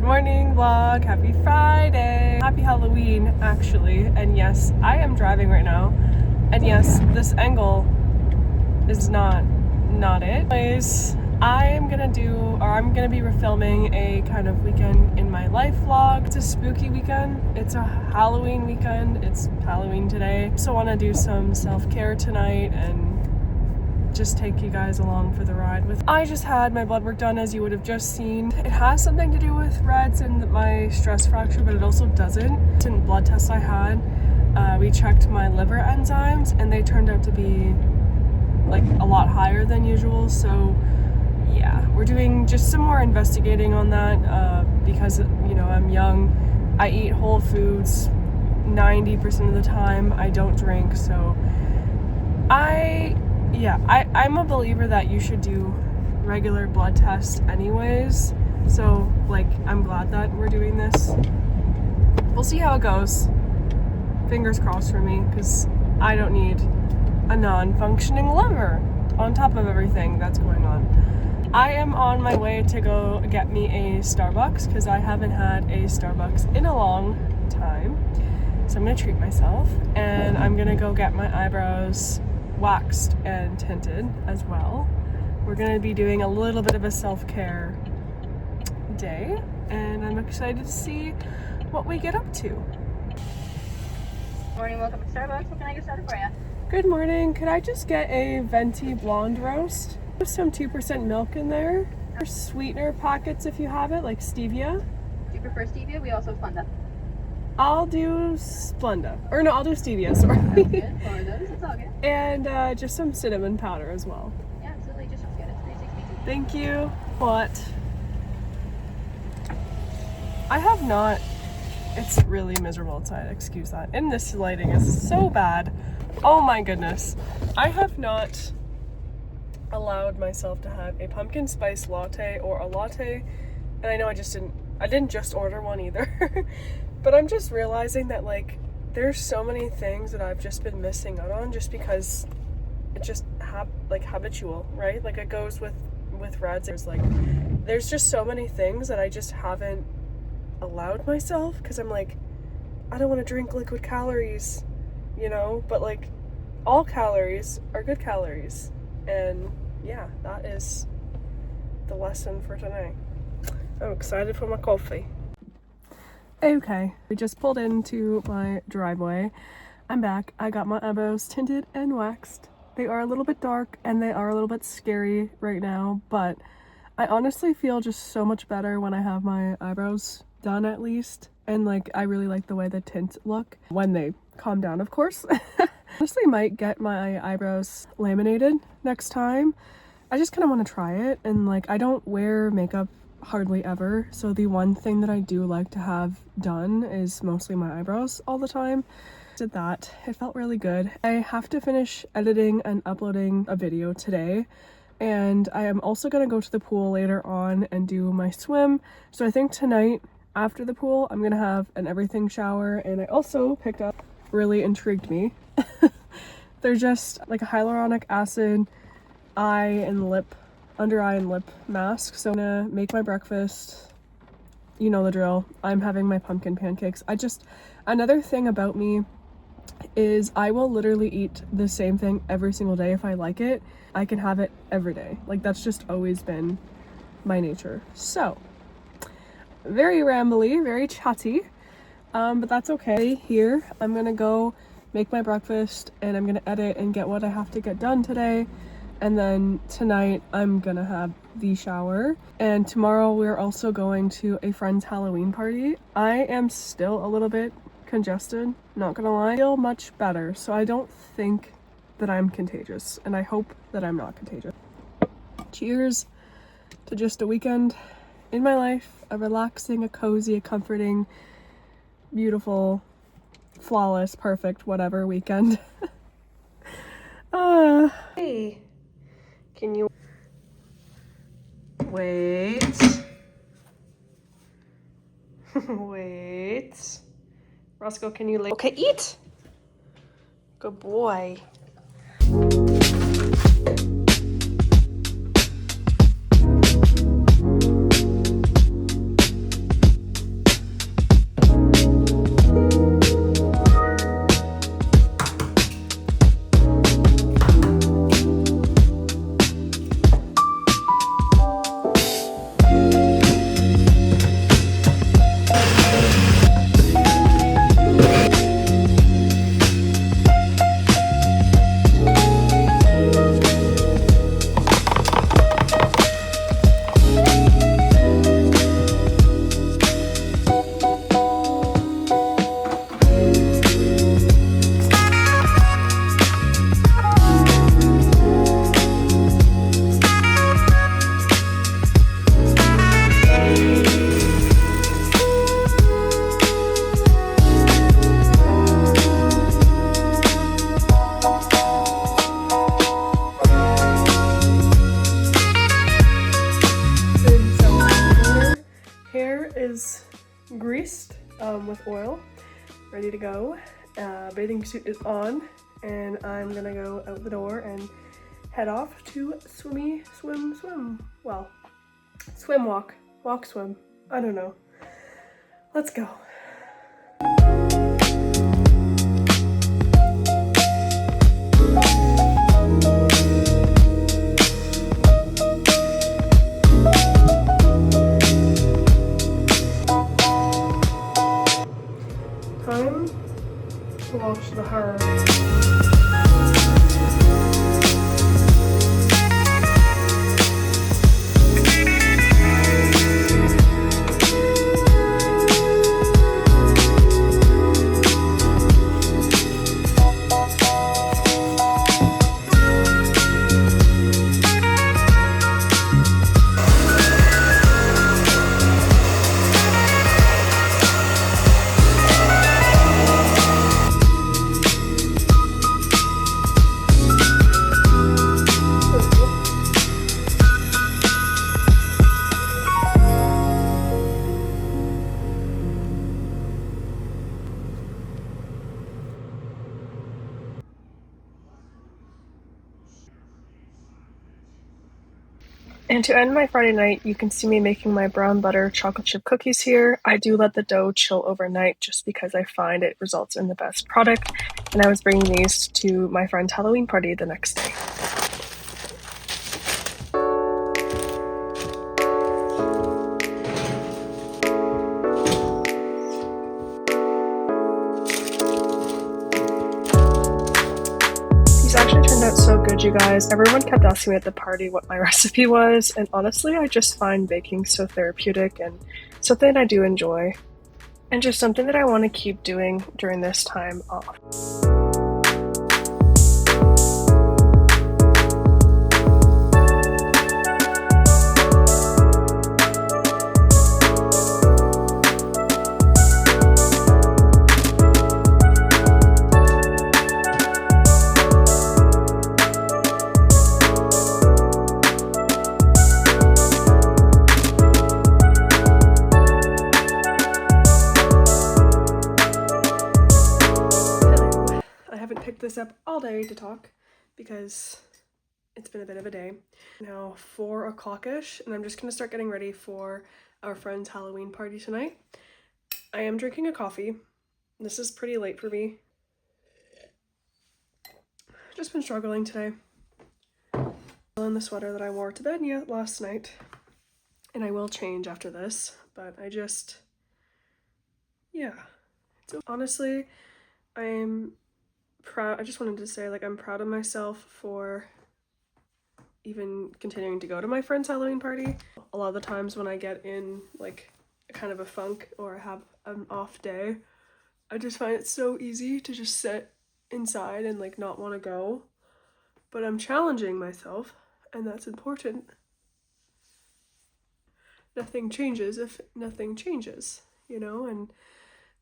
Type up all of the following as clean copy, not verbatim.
morning vlog, happy Friday, happy Halloween actually, and yes, I am driving right now, and yes, this angle is not it. Anyways, I'm gonna be refilming a kind of weekend in my life vlog. It's a spooky weekend, it's a Halloween weekend, it's Halloween today. So I want to do some self-care tonight and just take you guys along for the ride. I just had my blood work done, as you would have just seen. It has something to do with Reds and my stress fracture, but it also doesn't. In blood tests I had, we checked my liver enzymes and they turned out to be like a lot higher than usual. So yeah, we're doing just some more investigating on that because, you know, I'm young, I eat whole foods 90% of the time, I don't drink, so I'm a believer that you should do regular blood tests anyways, so like I'm glad that we're doing this. We'll see how it goes. Fingers crossed for me, because I don't need a non-functioning liver on top of everything that's going on. I am on my way to go get me a Starbucks because I haven't had a Starbucks in a long time, so I'm gonna treat myself, and I'm gonna go get my eyebrows waxed and tinted as well. We're gonna be doing a little bit of a self-care day, and I'm excited to see what we get up to. Morning, welcome to Starbucks. What can I get started for you? Good morning. Could I just get a venti blonde roast? There's some 2% milk in there. There's sweetener packets if you have it, like stevia. Do you prefer stevia? We also have Splenda. I'll do Splenda. Or no, I'll do stevia, sorry. Sounds good. For those, it's all good. And just some cinnamon powder as well. Yeah, absolutely. Just sounds good. It's $3.62. Thank you. But I have not, it's really miserable outside, excuse that. And this lighting is so bad. Oh my goodness. I have not allowed myself to have a pumpkin spice latte or a latte. And I know I didn't just order one either. But I'm just realizing that like there's so many things that I've just been missing out on just because it's just habitual, right? Like it goes with Reds. There's just so many things that I just haven't allowed myself because I'm like, I don't want to drink liquid calories, you know, but like all calories are good calories. And yeah, that is the lesson for tonight. I'm excited for my coffee. Okay, we just pulled into my driveway. I'm back. I got my eyebrows tinted and waxed. They are a little bit dark and they are a little bit scary right now, but I honestly feel just so much better when I have my eyebrows done, at least. And like, I really like the way the tints look when they calm down, of course. Honestly, might get my eyebrows laminated next time. I just kind of want to try it, and like, I don't wear makeup hardly ever, so the one thing that I do like to have done is mostly my eyebrows all the time. Did that. It felt really good. I have to finish editing and uploading a video today, and I am also going to go to the pool later on and do my swim. So I think tonight after the pool I'm gonna have an everything shower. And I also picked up, really intrigued me, they're just like a hyaluronic acid under eye and lip mask. So I'm gonna make my breakfast. You know the drill. I'm having my pumpkin pancakes. Another thing about me is I will literally eat the same thing every single day if I like it. I can have it every day. Like, that's just always been my nature. So very rambly, very chatty, but that's okay. Here I'm gonna go make my breakfast and I'm gonna edit and get what I have to get done today. And then tonight I'm gonna have the shower, and tomorrow we're also going to a friend's Halloween party. I am still a little bit congested, not gonna lie. I feel much better, so I don't think that I'm contagious, and I hope that I'm not contagious. Cheers to just a weekend in my life, a relaxing, a cozy, a comforting, beautiful, flawless, perfect, whatever weekend. Hey. Can you wait? Wait. Roscoe, can you okay, eat? Good boy. is greased with oil, ready to go. Bathing suit is on, and I'm gonna go out the door and head off to swim, well, swim, walk, swim, I don't know. Let's go. Time to watch the horror. And to end my Friday night, you can see me making my brown butter chocolate chip cookies here. I do let the dough chill overnight just because I find it results in the best product. And I was bringing these to my friend's Halloween party the next day. Actually turned out so good, you guys. Everyone kept asking me at the party what my recipe was, and honestly I just find baking so therapeutic and something I do enjoy, and just something that I want to keep doing during this time off. Picked this up all day to talk because it's been a bit of a day. Now 4 o'clock-ish, and I'm just gonna start getting ready for our friend's Halloween party tonight. I am drinking a coffee. This is pretty late for me. Just been struggling today. In the sweater that I wore to bed last night, and I will change after this, but I just, yeah. So honestly, I'm proud. I just wanted to say, like, I'm proud of myself for even continuing to go to my friend's Halloween party. A lot of the times when I get in like kind of a funk or have an off day, I just find it so easy to just sit inside and like not want to go. But I'm challenging myself, and that's important. Nothing changes if nothing changes, you know, and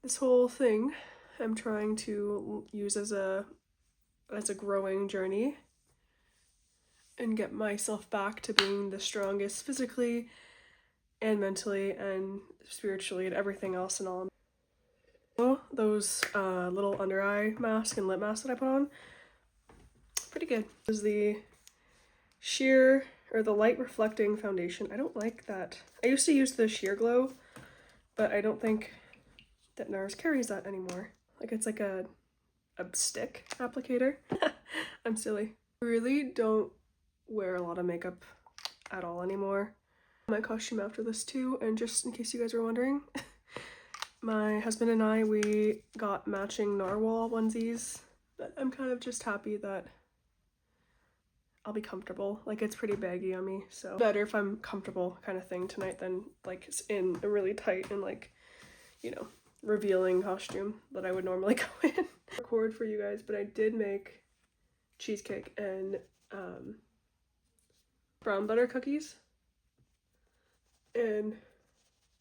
this whole thing I'm trying to use as a growing journey and get myself back to being the strongest physically and mentally and spiritually and everything else and all. Those little under eye mask and lip mask that I put on, pretty good. This is the sheer or the light reflecting foundation. I don't like that. I used to use the Sheer Glow, but I don't think that NARS carries that anymore. Like, it's like a stick applicator. I'm silly. I really don't wear a lot of makeup at all anymore. My costume after this too, and just in case you guys were wondering, my husband and I, we got matching narwhal onesies, but I'm kind of just happy that I'll be comfortable. Like, it's pretty baggy on me, so better if I'm comfortable kind of thing tonight than like in a really tight and like, you know, revealing costume that I would normally go in. Record for you guys, but I did make cheesecake and brown butter cookies. And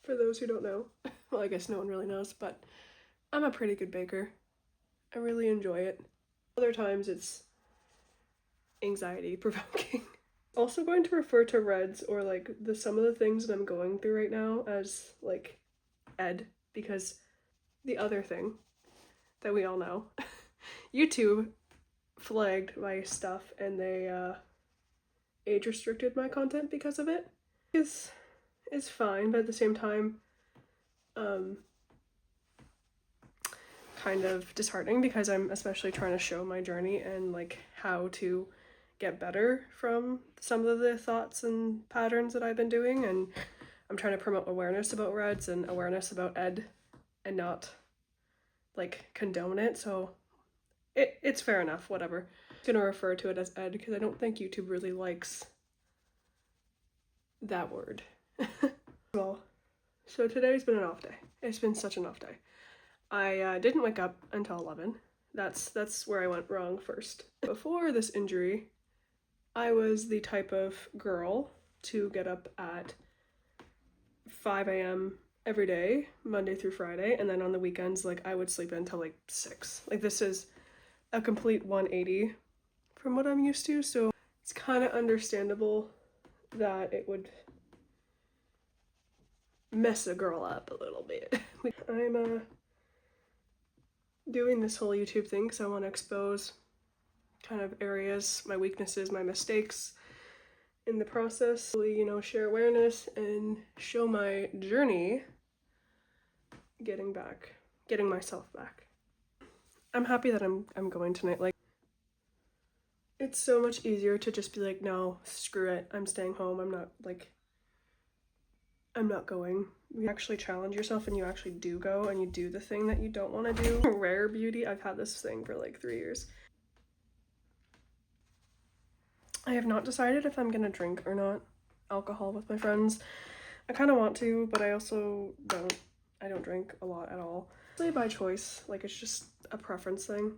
for those who don't know, well, I guess no one really knows, but I'm a pretty good baker. I really enjoy it. Other times it's anxiety provoking. Also going to refer to reds or like some of the things that I'm going through right now as like Ed, because the other thing that we all know, YouTube flagged my stuff and they age restricted my content because of it. It's fine, but at the same time, kind of disheartening because I'm especially trying to show my journey and like how to get better from some of the thoughts and patterns that I've been doing, and I'm trying to promote awareness about REDs and awareness about Ed and not like condone it. So it's fair enough, whatever. I'm gonna refer to it as Ed because I don't think YouTube really likes that word. Well, so today's been an off day. It's been such an off day. I didn't wake up until 11. That's where I went wrong first. Before this injury, I was the type of girl to get up at 5 a.m. every day, Monday through Friday, and then on the weekends, like, I would sleep until like 6. Like, this is a complete 180 from what I'm used to, so it's kind of understandable that it would mess a girl up a little bit. I'm doing this whole YouTube thing because I want to expose kind of areas, my weaknesses, my mistakes in the process, really, you know, share awareness and show my journey getting myself back. I'm happy that I'm going tonight. Like, it's so much easier to just be like, no, screw it, I'm staying home, I'm not going. You actually challenge yourself and you actually do go and you do the thing that you don't want to do. Rare beauty, I've had this thing for like 3 years. I have not decided if I'm gonna drink or not alcohol with my friends. I kind of want to, but I also don't. I don't drink a lot at all. It's by choice, like it's just a preference thing.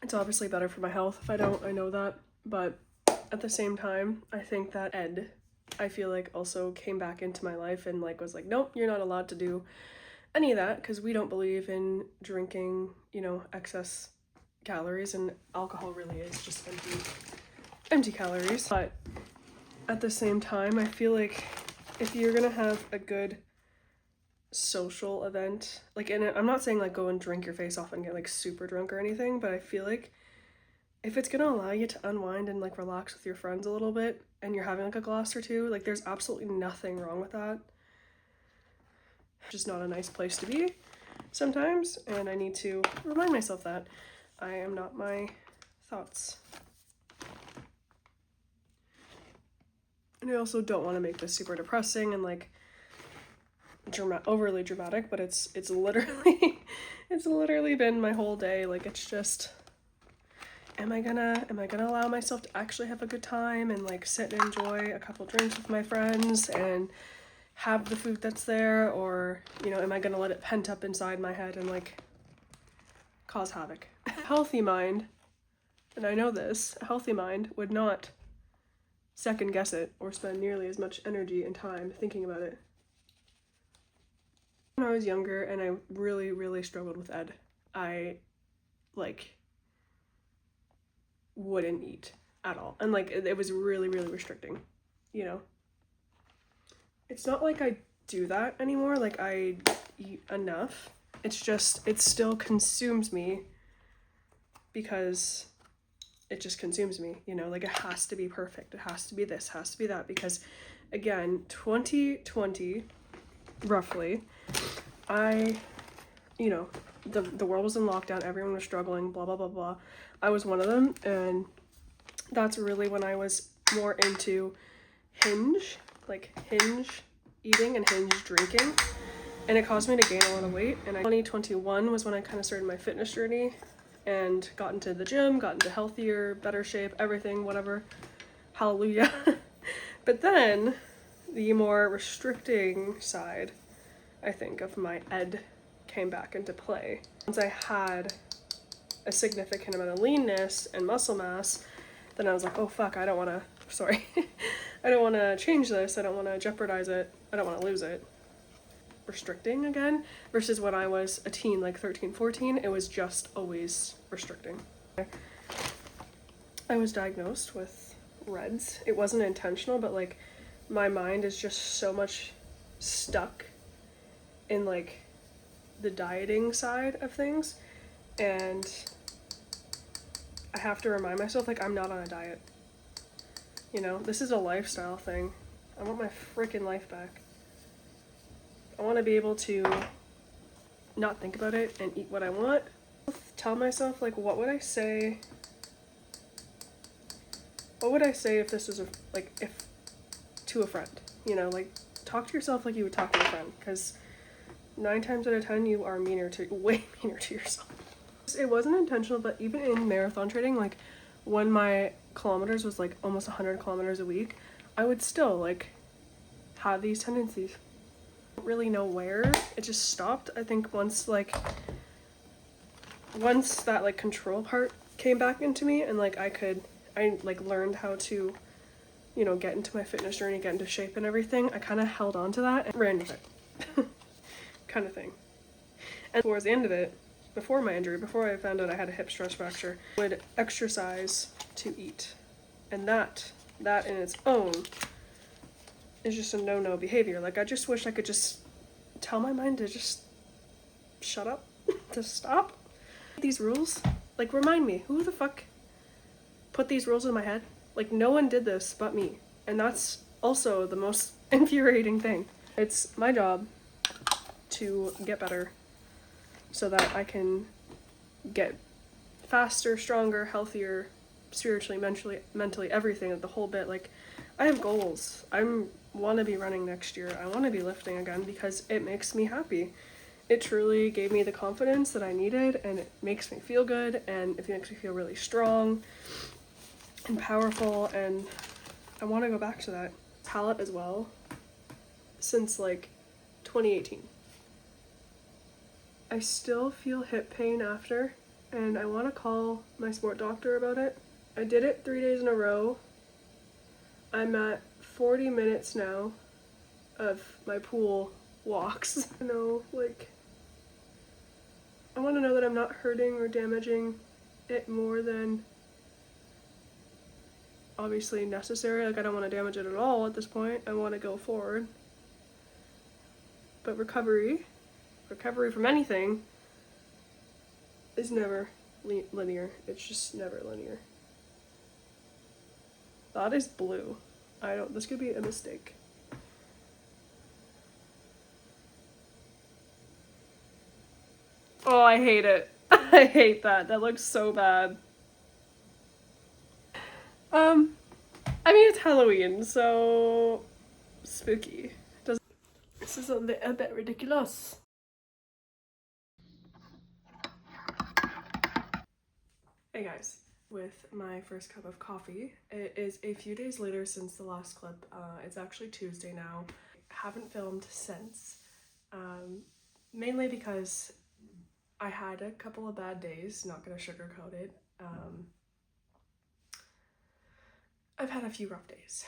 It's obviously better for my health if I don't, I know that, but at the same time, I think that Ed, I feel like also came back into my life and like was like, nope, you're not allowed to do any of that because we don't believe in drinking, you know, excess calories, and alcohol really is just empty calories. But at the same time, I feel like if you're gonna have a good social event, like, and I'm not saying like go and drink your face off and get like super drunk or anything, but I feel like if it's gonna allow you to unwind and like relax with your friends a little bit and you're having like a glass or two, like there's absolutely nothing wrong with that. Just not a nice place to be sometimes, and I need to remind myself that I am not my thoughts. And I also don't want to make this super depressing and like overly dramatic, but it's literally it's literally been my whole day. Like, it's just, am I gonna allow myself to actually have a good time and like sit and enjoy a couple drinks with my friends and have the food that's there, or, you know, am I gonna let it pent up inside my head and like cause havoc? A healthy mind, and I know this, a healthy mind would not second guess it or spend nearly as much energy and time thinking about it. When I was younger and I really struggled with Ed, I like wouldn't eat at all, and like it was really restricting, you know. It's not like I do that anymore, like I eat enough, it's just it still consumes me because it just consumes me, you know, like it has to be perfect, it has to be this, has to be that, because again, 2020 roughly, you know, the world was in lockdown, everyone was struggling, blah blah blah. I was one of them, and that's really when I was more into hinge eating and hinge drinking, and it caused me to gain a lot of weight. And 2021 was when I kind of started my fitness journey and got into the gym, got into healthier, better shape, everything, whatever, hallelujah. But then the more restricting side, I think, of my Ed came back into play. Once I had a significant amount of leanness and muscle mass, then I was like, oh fuck, I don't want to change this, I don't want to jeopardize it, I don't want to lose it. Restricting again, versus when I was a teen, like 13, 14, it was just always restricting. I was diagnosed with REDs. It wasn't intentional, but like my mind is just so much stuck in like the dieting side of things, and I have to remind myself like I'm not on a diet. You know, this is a lifestyle thing. I want my freaking life back. I want to be able to not think about it and eat what I want. Tell myself like, what would I say if this was if to a friend, you know, like talk to yourself like you would talk to a friend, because 9 times out of 10 you are way meaner to yourself. It wasn't intentional, but even in marathon training, like when my kilometers was like almost 100 kilometers a week, I would still like have these tendencies. I don't really know where it just stopped. I think once that like control part came back into me, and like I like learned how to, you know, get into my fitness journey, get into shape and everything, I kind of held on to that and ran with it kind of thing. And towards the end of it, before my injury, before I found out I had a hip stress fracture, I would exercise to eat. And that in its own is just a no-no behavior. Like, I just wish I could just tell my mind to just shut up, to stop. These rules, like, remind me, who the fuck put these rules in my head? Like, no one did this but me. And that's also the most infuriating thing. It's my job to get better so that I can get faster, stronger, healthier, spiritually, mentally, everything, the whole bit. Like, I have goals. I want to be running next year. I want to be lifting again because it makes me happy. It truly gave me the confidence that I needed, and it makes me feel good, and it makes me feel really strong and powerful, and I want to go back to that. Palette as well, since like 2018. I still feel hip pain after, and I want to call my sport doctor about it. I did it 3 days in a row. I'm at 40 minutes now of my pool walks. You know, like, I want to know that I'm not hurting or damaging it more than obviously necessary. Like, I don't want to damage it at all at this point. I want to go forward. But recovery from anything is never linear. It's just never linear. That is blue. This could be a mistake. Oh, I hate it. I hate that. That looks so bad. I mean, it's Halloween, so spooky. This is a bit ridiculous. Hey guys, with my first cup of coffee. It is a few days later since the last clip. It's actually Tuesday now. Haven't filmed since, mainly because I had a couple of bad days, not gonna sugarcoat it. I've had a few rough days.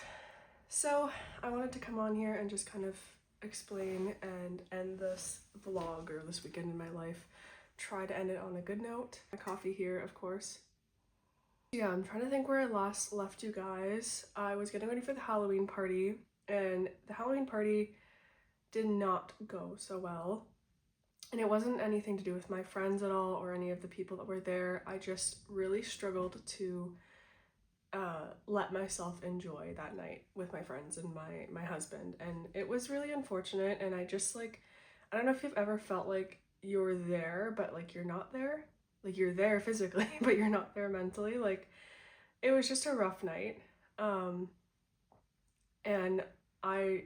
So I wanted to come on here and just kind of explain and end this vlog, or this weekend in my life. Try to end it on a good note. My coffee here, of course. Yeah, I'm trying to think where I last left you guys. I was getting ready for the Halloween party, and the Halloween party did not go so well. And it wasn't anything to do with my friends at all or any of the people that were there. I just really struggled to let myself enjoy that night with my friends and my husband. And it was really unfortunate, and I just I don't know if you've ever felt like you're there, but like you're not there. Like, you're there physically, but you're not there mentally. Like, it was just a rough night. And I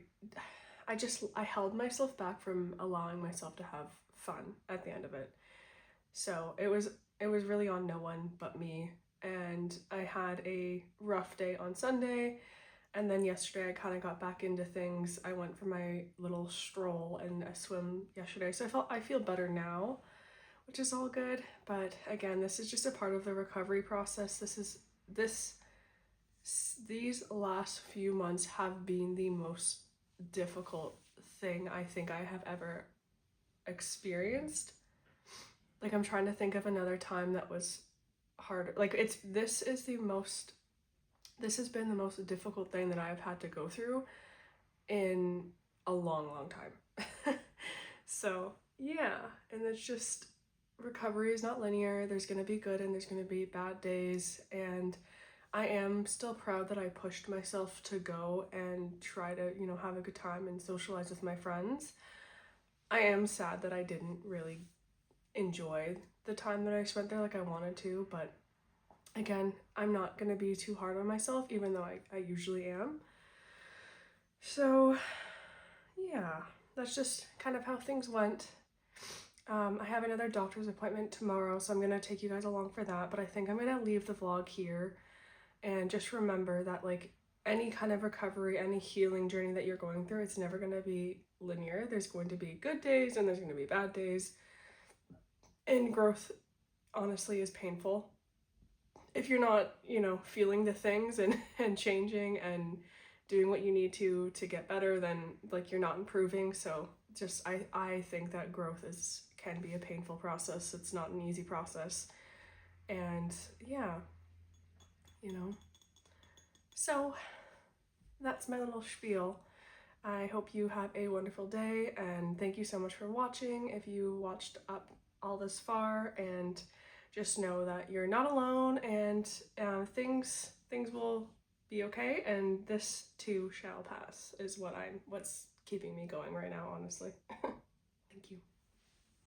held myself back from allowing myself to have fun at the end of it. So it was really on no one but me. And I had a rough day on Sunday, and then yesterday I kind of got back into things. I went for my little stroll and a swim yesterday, so I feel better now, which is all good. But again, this is just a part of the recovery process. These last few months have been the most difficult thing I think I have ever experienced. Like, I'm trying to think of another time that was harder. Like, this has been the most difficult thing that I've had to go through in a long time. So yeah, and it's just recovery is not linear. There's gonna be good and there's gonna be bad days, and I am still proud that I pushed myself to go and try to, have a good time and socialize with my friends. I am sad that I didn't really enjoy the time that I spent there like I wanted to, but again, I'm not gonna be too hard on myself, even though I usually am. So yeah, that's just kind of how things went. I have another doctor's appointment tomorrow, so I'm gonna take you guys along for that, but I think I'm gonna leave the vlog here and just remember that like any kind of recovery, any healing journey that you're going through, it's never gonna be linear. There's going to be good days and there's gonna be bad days. And growth honestly is painful. If you're not, feeling the things and, and changing and doing what you need to get better, then like you're not improving. So just I think that growth can be a painful process. It's not an easy process. And yeah, So that's my little spiel. I hope you have a wonderful day, and thank you so much for watching if you watched up all this far, and just know that you're not alone, and things will be okay, and this too shall pass is what's keeping me going right now, honestly. Thank you.